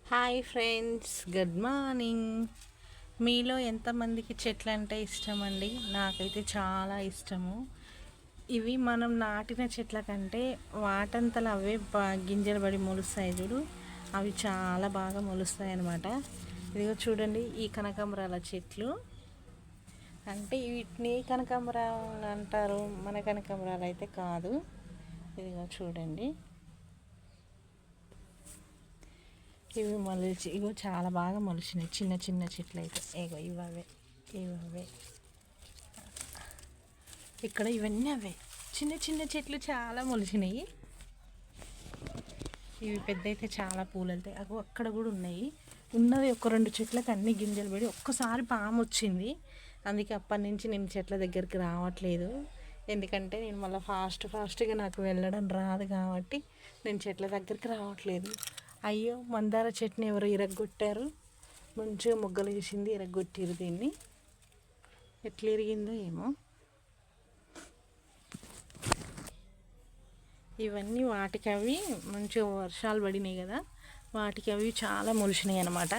Hi friends, good morning. మీలో ఎంతమందికి చెట్లు అంటే ఇష్టం అండి? నాకైతే చాలా ఇష్టము. ఇవి మనం నాటిన చెట్ల కంటే వాటంతలు అవే గింజలు పడి మొలుస్తాయి చూడు, అవి చాలా బాగా మొలుస్తాయి అన్నమాట. ఇదిగో చూడండి, ఈ కనకాంబరాల చెట్లు అంటే వీటిని కనకాంబరాలు అంటారు, మన కనకాంబరాలు అయితే కాదు. ఇదిగో చూడండి, ఇవి మొలిచి ఇగో చాలా బాగా మొలిచినాయి. చిన్న చిన్న చెట్లు అయితే ఇగో ఇవే ఇక్కడ ఇవన్నీ అవే చిన్న చిన్న చెట్లు చాలా మొలిచినాయి. ఇవి పెద్ద అయితే చాలా పూలు వెళ్తాయి. అగో అక్కడ కూడా ఉన్నాయి. ఉన్నది ఒక రెండు చెట్లకు అన్ని గింజలు పడి ఒక్కసారి పాము వచ్చింది. అందుకే అప్పటి నుంచి నేను చెట్ల దగ్గరికి రావట్లేదు. ఎందుకంటే నేను మళ్ళీ ఫాస్ట్గా నాకు వెళ్ళడం రాదు కాబట్టి నేను చెట్ల దగ్గరికి రావట్లేదు. అయ్యో, మందార చెట్టుని ఎవరు ఇరగొట్టారు. మంచిగా మొగ్గలు వేసింది, ఇరగొట్టిరు దీన్ని. ఎట్లా ఇరిగిందో ఏమో. ఇవన్నీ వాటికి అవి మంచిగా వర్షాలు పడినాయి కదా, వాటికి అవి చాలా మొలిచినాయి అన్నమాట.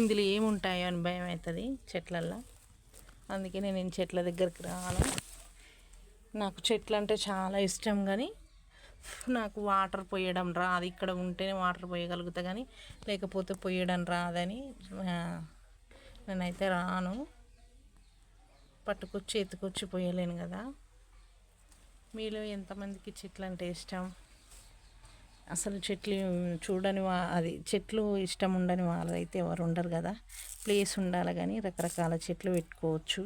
ఇందులో ఏముంటాయో అని భయం అవుతుంది చెట్లల్లో. అందుకే నేను చెట్ల దగ్గరికి రాను. నాకు చెట్లు అంటే చాలా ఇష్టం, కానీ నాకు వాటర్ పోయడం రాదు. ఇక్కడ ఉంటేనే వాటర్ పోయగలుగుతా, కానీ లేకపోతే పోయడం రాదని నేనైతే రాను. పట్టుకొచ్చి ఎత్తుకొచ్చి పోయలేను కదా. మీలో ఎంతమందికి చెట్లు అంటే ఇష్టం? అసలు చెట్లు చూడని అది చెట్లు ఇష్టం ఉండని వాళ్ళు అయితే ఎవరు ఉండరు కదా. ప్లేస్ ఉండాలి, కానీ రకరకాల చెట్లు పెట్టుకోవచ్చు.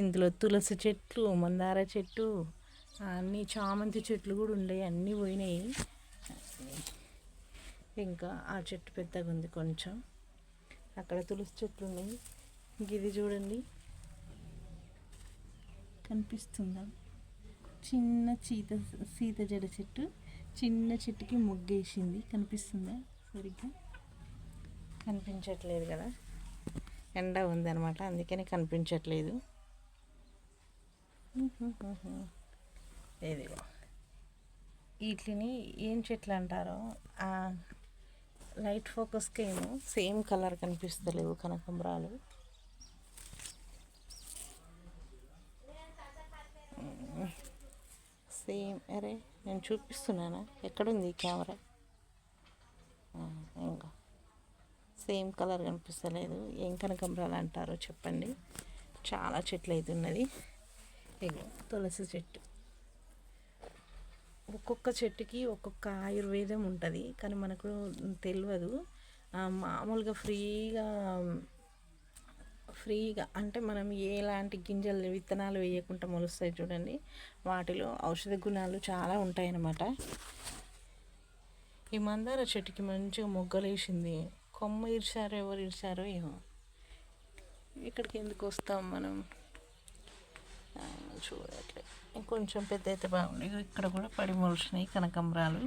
ఇందులో తులసి చెట్లు, మందార చెట్టు, అన్నీ చామంతి చెట్లు కూడా ఉండేవి, అన్నీ పోయినాయి. ఇంకా ఆ చెట్టు పెద్దగా ఉంది కొంచెం. అక్కడ తులసి చెట్లు ఉన్నాయి. ఇది చూడండి, కనిపిస్తుందా? చిన్న సీత జడ చెట్టు, చిన్న చెట్టుకి ముగ్గేసింది. కనిపిస్తుందా? సరిగ్గా కనిపించట్లేదు కదా, ఎండ ఉందన్నమాట, అందుకని కనిపించట్లేదు. ఇదిగో వీటిని ఏం చెట్లు అంటారో, లైట్ ఫోకస్కి ఏమో సేమ్ కలర్ కనిపిస్తలేవు కనకాంబరాలు. సేమ్, అరే నేను చూపిస్తున్నానా? ఎక్కడుంది కెమెరా? ఇంకా సేమ్ కలర్ కనిపిస్తలేదు. ఏం కనకాంబరాలు అంటారో చెప్పండి. చాలా చెట్లు అయితే ఉన్నది. ఇగో తులసి చెట్టు. ఒక్కొక్క చెట్టుకి ఒక్కొక్క ఆయుర్వేదం ఉంటుంది, కానీ మనకు తెలియదు. మామూలుగా ఫ్రీగా అంటే మనం ఎలాంటి గింజలు విత్తనాలు వేయకుండా మొలుస్తాయి చూడండి, వాటిలో ఔషధ గుణాలు చాలా ఉంటాయన్నమాట. ఈ మందార చెట్టుకి మంచిగా మొగ్గలు వేసింది. కొమ్మ ఇరిచారో ఎవరు ఇరిచారో ఏమో. ఇక్కడికి ఎందుకు వస్తాం మనం? చూడట్లే, ఇంకొంచెం పెద్ద అయితే బాగుంది. ఇక్కడ కూడా పడి మొలిచినాయి కనకాంబరాలు.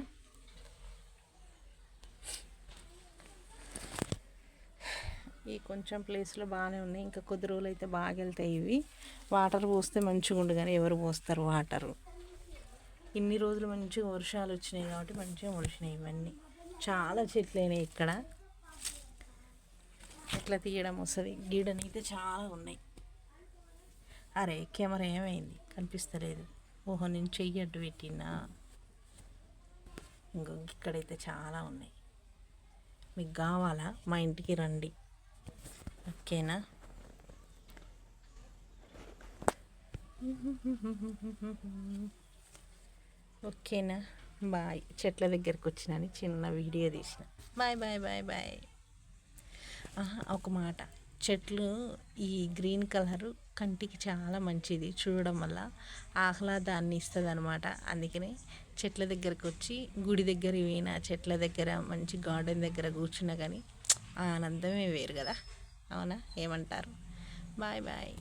ఈ కొంచెం ప్లేస్లో బాగానే ఉన్నాయి. ఇంకా కొద్ది రోజులు అయితే బాగా వెళ్తాయి ఇవి. వాటర్ పోస్తే మంచిగా ఉండు, కానీ ఎవరు పోస్తారు వాటరు? ఇన్ని రోజులు మంచిగా వర్షాలు వచ్చినాయి కాబట్టి మంచిగా మొలిచినాయి ఇవన్నీ. చాలా చెట్లు అయినాయి ఇక్కడ. ఎట్లా తీయడం వస్తుంది? గీడనైతే చాలా ఉన్నాయి. అరే కెమెరా ఏమైంది? కనిపిస్తలేదు. ఓహో, నేను చెయ్యి అడ్డు పెట్టినా. ఇంకో ఇక్కడైతే చాలా ఉన్నాయి. మీకు కావాలా? మా ఇంటికి రండి, ఓకేనా? ఓకేనా? బాయ్. చెట్ల దగ్గరికి వచ్చినని చిన్న వీడియో తీసిన. Bye bye bye bye. ఒక మాట, చెట్లు ఈ గ్రీన్ కలరు కంటికి చాలా మంచిది. చూడడం వల్ల ఆహ్లాదాన్ని ఇస్తుంది అనమాట. అందుకనే చెట్ల దగ్గరకు వచ్చి, గుడి దగ్గర పోయినా, చెట్ల దగ్గర మంచి గార్డెన్ దగ్గర కూర్చున్నా కానీ ఆనందమే వేరు కదా. అవునా? ఏమంటారు? Bye bye.